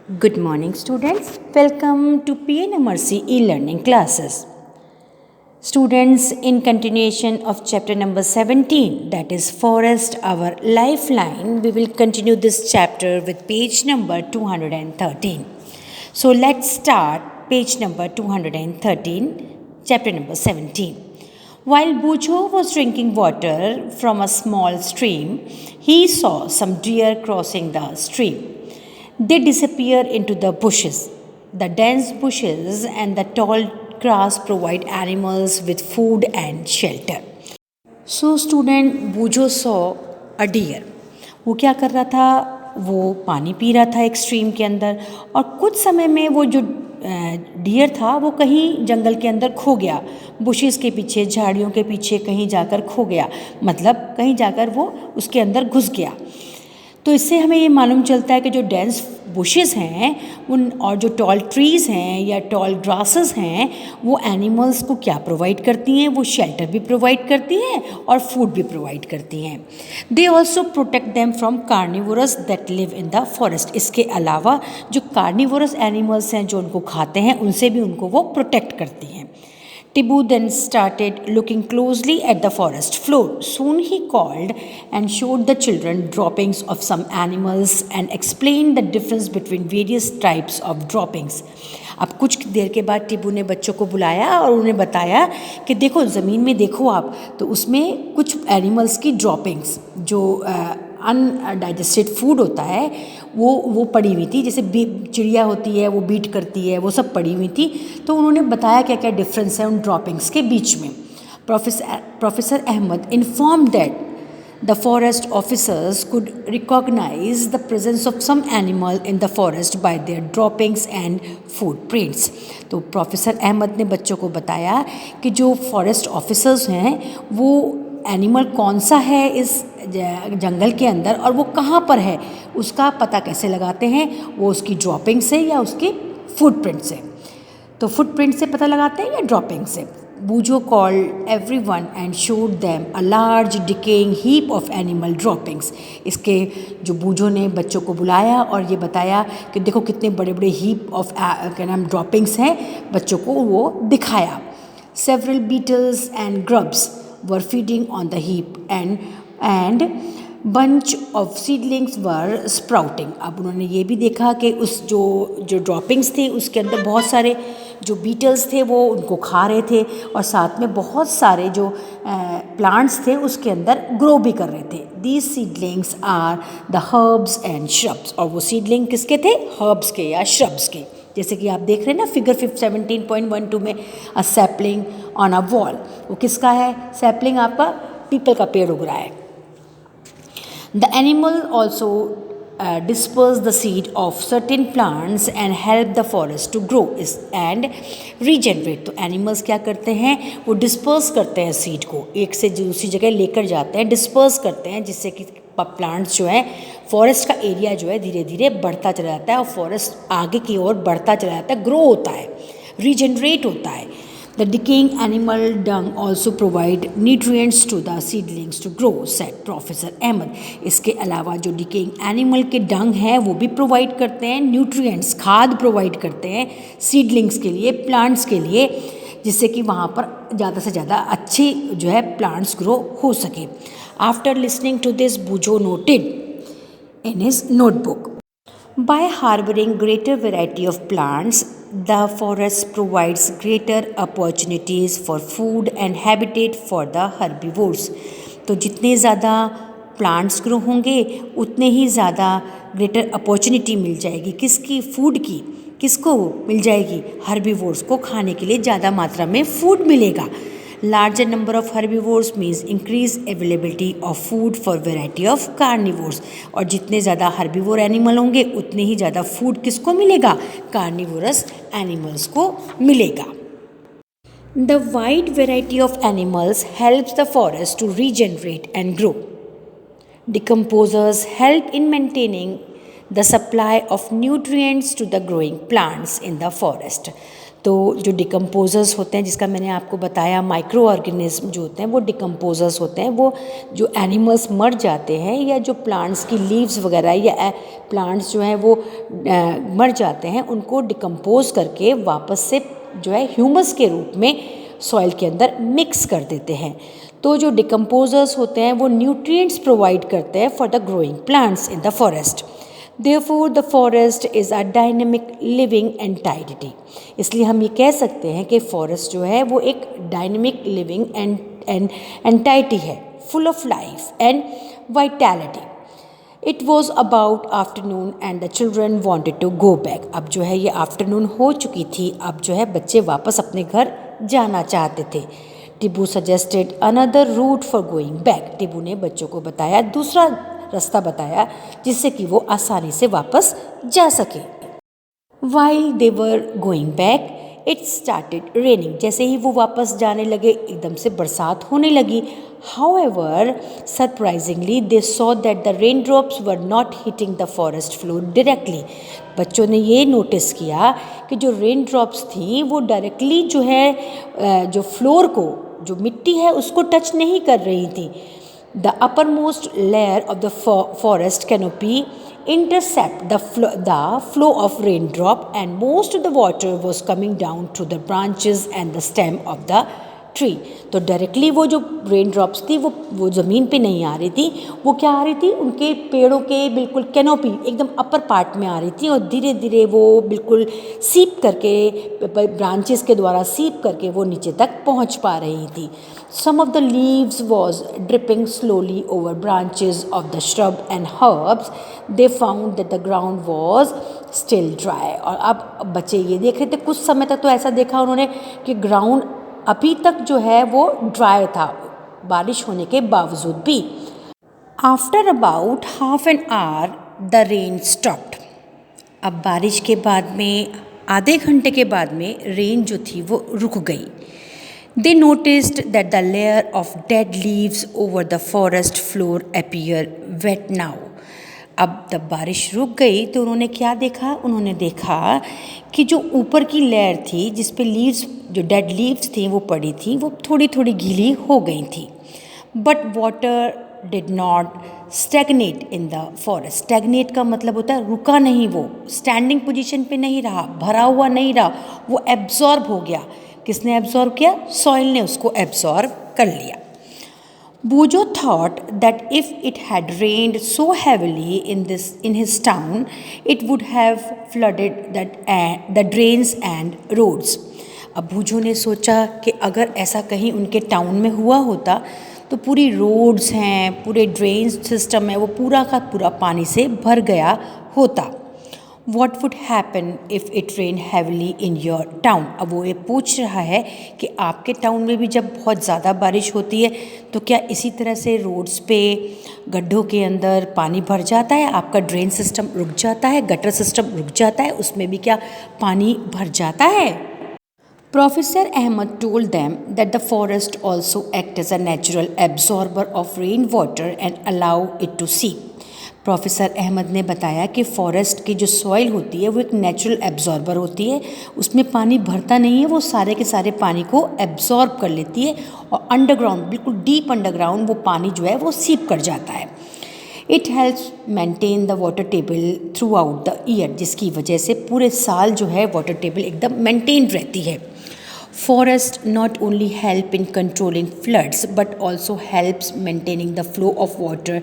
Good morning, students. Welcome to PNMRC e-learning classes. Students, in continuation of chapter number 17, that is Forest, our Lifeline, we will continue this chapter with page number 213. So let's start page number 213, chapter number 17. While Bujo was drinking water from a small stream, he saw some deer crossing the stream. They disappear into the bushes. The dense bushes and the tall grass provide animals with food and shelter. So student Bujo saw a deer. वो क्या कर रहा था? वो पानी P रहा था एक स्ट्रीम के अंदर और कुछ समय में वो जो डियर था वो कहीं जंगल के अंदर खो गया, बुशेस के पीछे, झाड़ियों के पीछे कहीं जाकर खो गया, मतलब कहीं जाकर वो उसके अंदर घुस गया। तो इससे हमें ये मालूम चलता है कि जो डेंस बुशेस हैं उन और जो टॉल ट्रीज़ हैं या टॉल ग्रासेस हैं वो एनिमल्स को क्या प्रोवाइड करती हैं? वो शेल्टर भी प्रोवाइड करती हैं और फूड भी प्रोवाइड करती हैं। They also protect them from carnivorous that live in the forest. इसके अलावा जो कार्निवोरस एनिमल्स हैं जो उनको खाते हैं उनसे भी उनको वो प्रोटेक्ट करती हैं। Tibu then started looking closely at the forest floor. Soon he called and showed the children droppings of some animals and explained the difference between various types of droppings. अब कुछ देर के बाद टिबू ने बच्चों को बुलाया और उन्हें बताया कि देखो ज़मीन में देखो आप, तो उसमें कुछ एनिमल्स की ड्रॉपिंग्स जो अनडाइजेस्टेड फूड होता है वो पड़ी हुई थी, जैसे चिड़िया होती है वो बीट करती है, वो सब पड़ी हुई थी। तो उन्होंने बताया क्या क्या डिफरेंस है उन ड्रॉपिंग्स के बीच में। Professor Ahmad inform that the forest officers could recognize the presence of some animal in the forest by their droppings and footprints. तो प्रोफेसर अहमद ने बच्चों को बताया कि जो फॉरेस्ट ऑफिसर्स हैं वो एनिमल कौन सा है इस जंगल के अंदर और वो कहाँ पर है उसका पता कैसे लगाते हैं? वो उसकी ड्रॉपिंग से या उसके फुटप्रिंट से। तो फुटप्रिंट से पता लगाते हैं या ड्रॉपिंग से। Bujo called everyone and showed them a large decaying heap of animal droppings. इसके जो बूजो ने बच्चों को बुलाया और ये बताया कि देखो कितने बड़े बड़े हीप ऑफ क्या नाम ड्रॉपिंग्स हैं, बच्चों को वो दिखाया। Several beetles and grubs were feeding on the heap and bunch of seedlings were sprouting. अब उन्होंने ये भी देखा कि उस जो ड्रॉपिंग्स थे उसके अंदर बहुत सारे जो बीटल्स थे वो उनको खा रहे थे और साथ में बहुत सारे जो प्लांट्स थे उसके अंदर ग्रो भी कर रहे थे। These seedlings are the herbs and shrubs. और वो सीडलिंग किसके थे? हर्ब्स के या श्रब्स के। जैसे कि आप देख रहे हैं ना फिगर 17.12 में अ सैपलिंग ऑन अ वॉल, वो किसका है? सैपलिंग आपका पीपल का पेड़ उग रहा है। The animal also disperse the seed of certain plants and help the forest to grow and regenerate. तो एनिमल्स क्या करते हैं? वो डिस्पर्स करते हैं सीड को, एक से दूसरी जगह लेकर जाते हैं, डिस्पर्स करते हैं, जिससे कि प्लांट्स जो है फॉरेस्ट का एरिया जो है धीरे धीरे बढ़ता चला जाता है और फॉरेस्ट आगे की ओर बढ़ता चला जाता है, ग्रो होता है, रीजनरेट होता है। The decaying animal dung also provide nutrients to the seedlings to grow, said Professor Ahmed. इसके अलावा जो decaying animal के dung है वो भी provide करते हैं nutrients, खाद provide करते हैं seedlings के लिए, plants के लिए, जिससे कि वहाँ पर ज़्यादा से ज़्यादा अच्छी जो है plants grow हो सके। After listening to this, Bujo noted in his notebook, by harboring greater variety of plants, the forest provides greater opportunities for food and habitat for the herbivores. तो जितने ज़्यादा प्लांट्स ग्रो होंगे उतने ही ज़्यादा greater opportunity मिल जाएगी। किसकी? Food की। किसको मिल जाएगी? हर्बीवोर्स को खाने के लिए ज़्यादा मात्रा में फूड मिलेगा। Larger number of herbivores means increased availability of food for variety of carnivores. और जितने ज़्यादा herbivore animal होंगे उतने ही ज़्यादा food किसको मिलेगा? carnivorous animals को मिलेगा। The wide variety of animals helps the forest to regenerate and grow. Decomposers help in maintaining the supply of nutrients to the growing plants in the forest. तो जो decomposers होते हैं, जिसका मैंने आपको बताया माइक्रो ऑर्गेनिज्म जो होते हैं वो डिकम्पोजर्स होते हैं। वो जो एनिमल्स मर जाते हैं या जो प्लांट्स की लीव्स वगैरह या प्लांट्स जो हैं वो मर जाते हैं, उनको डिकम्पोज करके वापस से जो है ह्यूमस के रूप में सॉइल के अंदर मिक्स कर देते हैं। तो जो डिकम्पोजर्स होते हैं वो न्यूट्रिएंट्स प्रोवाइड करते हैं for the growing plants in the forest. Therefore, the forest is a dynamic living entity। इसलिए हम ये कह सकते हैं कि फॉरेस्ट जो है वो एक डायनेमिक लिविंग एंटाइटी है, full of life and vitality. It was about afternoon and the children wanted to go back. अब जो है ये आफ्टरनून हो चुकी थी, अब जो है बच्चे वापस अपने घर जाना चाहते थे। Tibu suggested another route for going back. Tibu ने बच्चों को बताया दूसरा रास्ता बताया जिससे कि वो आसानी से वापस जा सके। While they were going back, it started raining। जैसे ही वो वापस जाने लगे एकदम से बरसात होने लगी। However, surprisingly, they saw that the raindrops were not hitting the forest floor directly। बच्चों ने ये नोटिस किया कि जो रेन ड्रॉप्स थी वो डायरेक्टली जो है जो फ्लोर को, जो मिट्टी है उसको टच नहीं कर रही थी। The uppermost layer of the forest canopy intercept the flow of raindrop, and most of the water was coming down through the branches and the stem of the tree. तो डायरेक्टली वो जो rain drops थी वो ज़मीन पे नहीं आ रही थी, वो क्या आ रही थी, उनके पेड़ों के बिल्कुल कैनोपी एकदम अपर पार्ट में आ रही थी और धीरे धीरे वो बिल्कुल सीप करके ब्रांचेस के द्वारा सीप करके वो नीचे तक पहुंच पा रही थी। Some of the leaves was dripping slowly over branches of the shrub and herbs. They found that the ground was still dry. और अब बच्चे ये देख रहे थे, कुछ समय तक तो ऐसा देखा उन्होंने कि ग्राउंड अभी तक जो है वो ड्राई था बारिश होने के बावजूद भी। After about half an hour the rain stopped. अब बारिश के बाद में आधे घंटे के बाद में रेन जो थी वो रुक गई। They noticed that the layer of dead leaves over the forest floor appear wet now. अब जब बारिश रुक गई तो उन्होंने क्या देखा, उन्होंने देखा कि जो ऊपर की लेयर थी जिस पे लीव्स, जो डेड लीव्स थी वो पड़ी थी, वो थोड़ी थोड़ी गीली हो गई थी। But water did not stagnate in the forest. Stagnate का मतलब होता है रुका नहीं, वो स्टैंडिंग पोजीशन पे नहीं रहा, भरा हुआ नहीं रहा, वो एब्जॉर्ब हो गया। किसने एब्जॉर्ब किया? सॉइल ने उसको एब्जॉर्ब कर लिया। Bujo thought that if it had rained so heavily in his town, it would have flooded the drains and roads। अब बूजो ने सोचा कि अगर ऐसा कहीं उनके टाउन में हुआ होता तो पूरी रोड्स हैं, पूरे ड्रेन सिस्टम है, वो पूरा का पूरा पानी से भर गया होता। What would happen if it rained heavily in your town? अब वो ये पूछ रहा है कि आपके टाउन में भी जब बहुत ज़्यादा बारिश होती है तो क्या इसी तरह से रोड्स पे गड्ढों के अंदर पानी भर जाता है, आपका ड्रेन सिस्टम रुक जाता है, गटर सिस्टम रुक जाता है, उसमें भी क्या पानी भर जाता है? Professor Ahmed told them that the forest also acts as a natural absorber of rainwater and allow it to seep। Professor Ahmad ने बताया कि फॉरेस्ट की जो सॉइल होती है वो एक नेचुरल एब्जॉर्बर होती है, उसमें पानी भरता नहीं है, वो सारे के सारे पानी को एब्जॉर्ब कर लेती है और अंडरग्राउंड, बिल्कुल डीप अंडरग्राउंड वो पानी जो है वो सीप कर जाता है। It helps maintain the water table through out the year, जिसकी वजह से पूरे साल जो है वाटर टेबल एकदम मेंटेन रहती है। Forest not only help in controlling floods but also helps maintaining the flow of water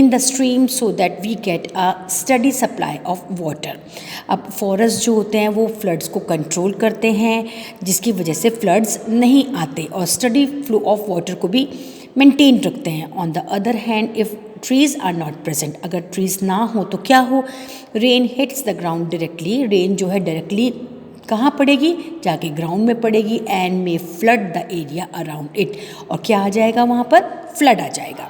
in the stream so that we get a steady supply of water। अब फॉरेस्ट जो होते हैं वो floods को control करते हैं जिसकी वजह से फ्लड्स नहीं आते और स्टडी फ्लो ऑफ वाटर को भी मेंटेन रखते हैं। On the other hand if trees are not present, अगर ट्रीज़ ना हो तो क्या हो, rain hits the ground directly, rain जो है डायरेक्टली कहाँ पड़ेगी, जाके ग्राउंड में पड़ेगी and may flood the area around it, और क्या आ जाएगा वहाँ पर, फ्लड आ जाएगा।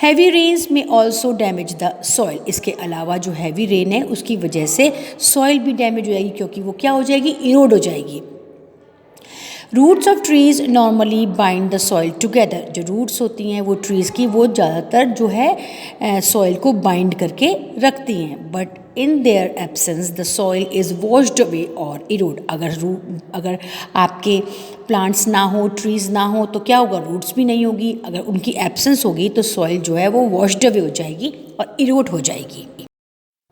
हैवी रेन्स में ऑल्सो डैमेज द सॉइल, इसके अलावा जो हैवी रेन है उसकी वजह से सॉइल भी डैमेज हो जाएगी क्योंकि वो क्या हो जाएगी, इरोड हो जाएगी। Roots of trees normally bind the soil together. जो रूट्स होती हैं वो ट्रीज़ की, वो ज़्यादातर जो है सॉइल को बाइंड करके रखती हैं। But in their absence the soil is washed away और इरोड। अगर आपके प्लांट्स ना हो, ट्रीज़ ना हो, तो क्या होगा, रूट्स भी नहीं होगी। अगर उनकी एब्सेंस होगी तो सॉइल जो है वो वॉश्ड अवे हो जाएगी और इरोड हो जाएगी।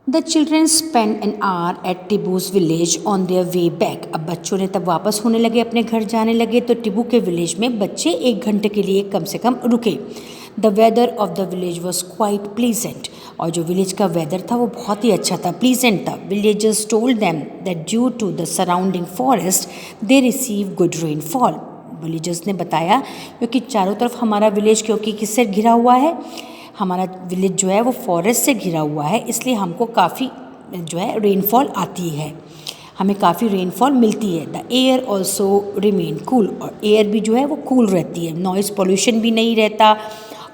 The children spend an hour at Tibu's village on their way back. अब बच्चों ने तब वापस होने लगे, अपने घर जाने लगे, तो टिबू के विलेज में बच्चे 1 घंटे के लिए कम से कम रुके। The weather of the village was quite pleasant. और जो विलेज का वेदर था वो बहुत ही अच्छा था, प्लीजेंट था। Villagers told them that due to the surrounding forest they receive good rainfall. Villagers ने बताया क्योंकि चारों तरफ हमारा विलेज क्योंकि किससे घिरा हुआ है, हमारा विलेज जो है वो फॉरेस्ट से घिरा हुआ है, इसलिए हमको काफ़ी जो है रेनफॉल आती है, हमें काफ़ी रेनफॉल मिलती है। The air also remain cool. और एयर भी जो है वो कूल रहती है, नॉइज़ पॉल्यूशन भी नहीं रहता,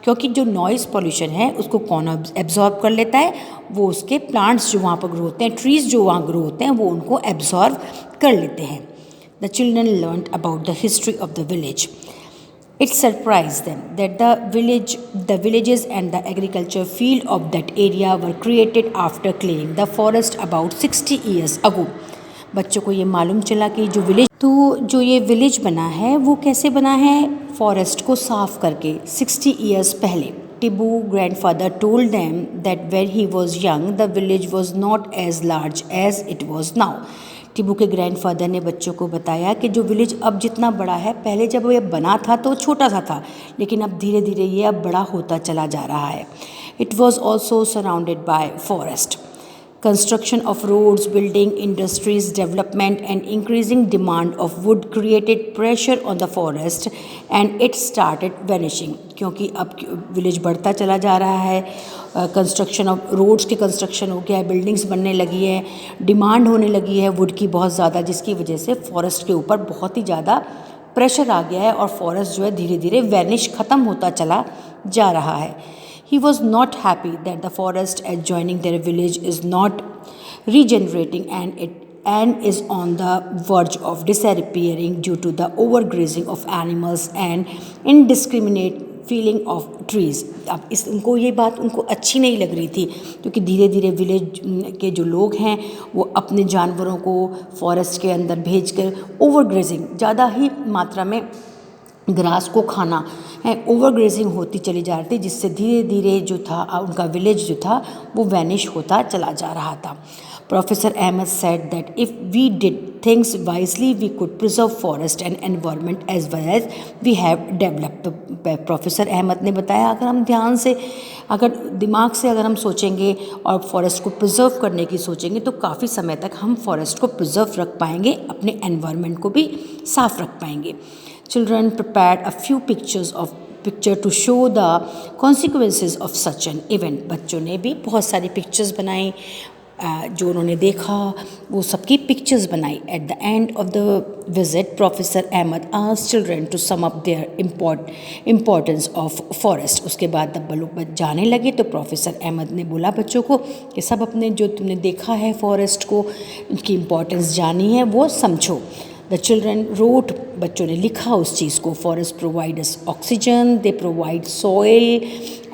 क्योंकि जो नॉइज़ पॉल्यूशन है उसको कौन एब्जॉर्ब कर लेता है, वो उसके प्लांट्स जो वहाँ पर ग्रो होते हैं, ट्रीज़ जो वहाँ ग्रो होते हैं, वो उनको एब्जॉर्ब कर लेते हैं। The children learned about the history of the village. It surprised them that the villages and the agriculture field of that area were created after clearing the forest about 60 years ago. बच्चों को ये मालूम चला कि जो ये village बना है वो कैसे बना है, फॉरेस्ट को साफ करके 60 ईयर्स पहले। Tibu grandfather told them that when he was young the village was not as large as it was now. Tibu के ग्रैंडफादर ने बच्चों को बताया कि जो विलेज अब जितना बड़ा है, पहले जब ये बना था तो छोटा सा था, लेकिन अब धीरे धीरे ये अब बड़ा होता चला जा रहा है। It was also surrounded by forest. Construction of roads, building, industries, development and increasing demand of wood created pressure on the forest and it started vanishing. क्योंकि अब विलेज बढ़ता चला जा रहा है, कंस्ट्रक्शन ऑफ रोड्स के कंस्ट्रक्शन हो गया है, बिल्डिंग्स बनने लगी है, डिमांड होने लगी है वुड की बहुत ज़्यादा, जिसकी वजह से फॉरेस्ट के ऊपर बहुत ही ज़्यादा प्रेशर आ गया है और फॉरेस्ट जो है धीरे धीरे वैनिश ख़त्म होता चला जा रहा है। He was not happy that the forest adjoining their village is not regenerating and is on the verge of disappearing due to the overgrazing of animals and indiscriminate feeling of trees. अब उनको ये बात उनको अच्छी नहीं लग रही थी, क्योंकि धीरे धीरे विलेज के जो लोग हैं वो अपने जानवरों को फॉरेस्ट के अंदर भेजकर ओवरग्रेजिंग, ज़्यादा ही मात्रा में ग्रास को खाना है, ओवरग्रेजिंग होती चली जा रही थी, जिससे धीरे धीरे जो था उनका विलेज जो था वो वैनिश होता चला जा रहा था। Professor Ahmad said that if we did things wisely we could preserve forest and environment as well as we have developed. Professor Ahmad ने बताया अगर हम ध्यान से, अगर दिमाग से अगर हम सोचेंगे और फॉरेस्ट को प्रिजर्व करने की सोचेंगे तो काफ़ी समय तक हम फॉरेस्ट को प्रिजर्व रख पाएंगे, अपने एनवायरनमेंट को भी साफ रख पाएंगे। Children prepared a few picture to show the consequences of such an event. बच्चों ने भी बहुत सारी पिक्चर्स बनाई, जो उन्होंने देखा वो सबकी पिक्चर्स बनाई। At the end of the visit, Professor Ahmed asked children to sum up their importance of forest. उसके बाद जब लोग जाने लगे तो प्रोफेसर अहमद ने बोला बच्चों को कि सब अपने जो तुमने देखा है फॉरेस्ट को, उनकी इम्पोर्टेंस जानी है, वो समझो। द चिल्ड्रन रोट, बच्चों ने लिखा उस चीज़ को। Forest provides oxygen, they provide soil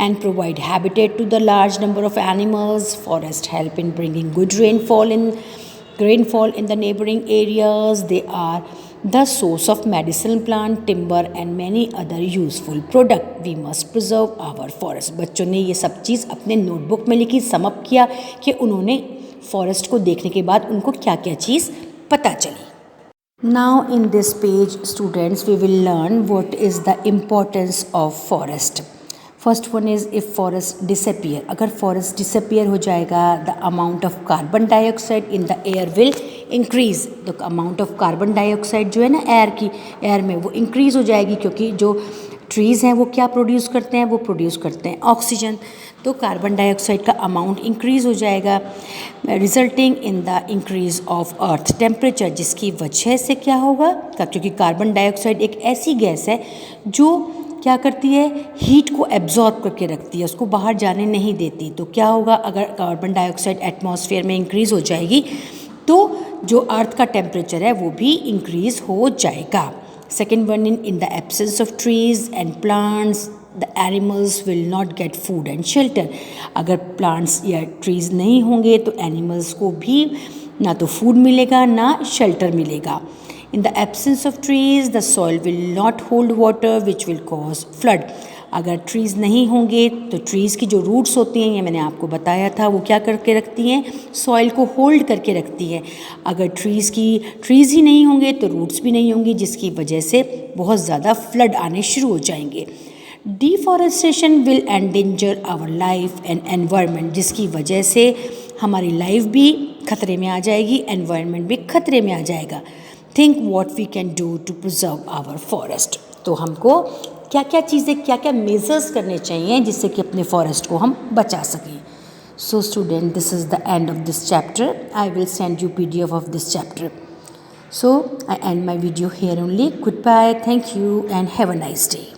and provide habitat to the large number of animals. Forest help in bringing good rainfall in the neighbouring areas. They are the source of medicinal plant, timber and many other useful product. We must preserve our forest. बच्चों ने ये सब चीज़ अपने notebook में लिखी, sum up किया कि उन्होंने फॉरेस्ट को देखने के बाद उनको क्या क्या चीज़ पता चली। Now in this page students we will learn what is the importance of forest. First one is if forest disappear, अगर forest disappear हो जाएगा the amount of carbon dioxide in the air will increase. the amount of carbon dioxide जो है ना air में वो increase हो जाएगी, क्योंकि जो ट्रीज़ हैं वो क्या प्रोड्यूस करते हैं, वो प्रोड्यूस करते हैं ऑक्सीजन, तो कार्बन डाइऑक्साइड का अमाउंट इंक्रीज़ हो जाएगा, resulting in the increase of earth temperature, जिसकी वजह से क्या होगा, क्योंकि कार्बन डाइऑक्साइड एक ऐसी गैस है जो क्या करती है, हीट को एब्जॉर्ब करके रखती है, उसको बाहर जाने नहीं देती। तो क्या होगा, अगर कार्बन डाइऑक्साइड एटमॉस्फेयर में इंक्रीज़ हो जाएगी तो जो अर्थ का टेम्परेचर है वो भी इंक्रीज़ हो जाएगा। Second one, in the absence of trees and plants, the animals will not get food and shelter. अगर plants या trees नहीं होंगे तो animals को भी ना तो food मिलेगा ना shelter मिलेगा. In the absence of trees, the soil will not hold water, which will cause flood. अगर ट्रीज़ नहीं होंगे तो ट्रीज़ की जो रूट्स होती हैं, ये मैंने आपको बताया था, वो क्या करके रखती हैं, सॉइल को होल्ड करके रखती हैं. अगर ट्रीज़ ही नहीं होंगे तो रूट्स भी नहीं होंगी, जिसकी वजह से बहुत ज़्यादा फ्लड आने शुरू हो जाएंगे. Deforestation will endanger our life and environment, जिसकी वजह से हमारी लाइफ भी खतरे में आ जाएगी, एनवायरनमेंट भी खतरे में आ जाएगा. Think what we can do to preserve our forest. तो हमको क्या क्या चीज़ें, क्या क्या मेजर्स करने चाहिए जिससे कि अपने फॉरेस्ट को हम बचा सकें. So student, this is the end of this chapter. I will send you PDF of this chapter. So I end my video here only. Goodbye, thank you, and have a nice day.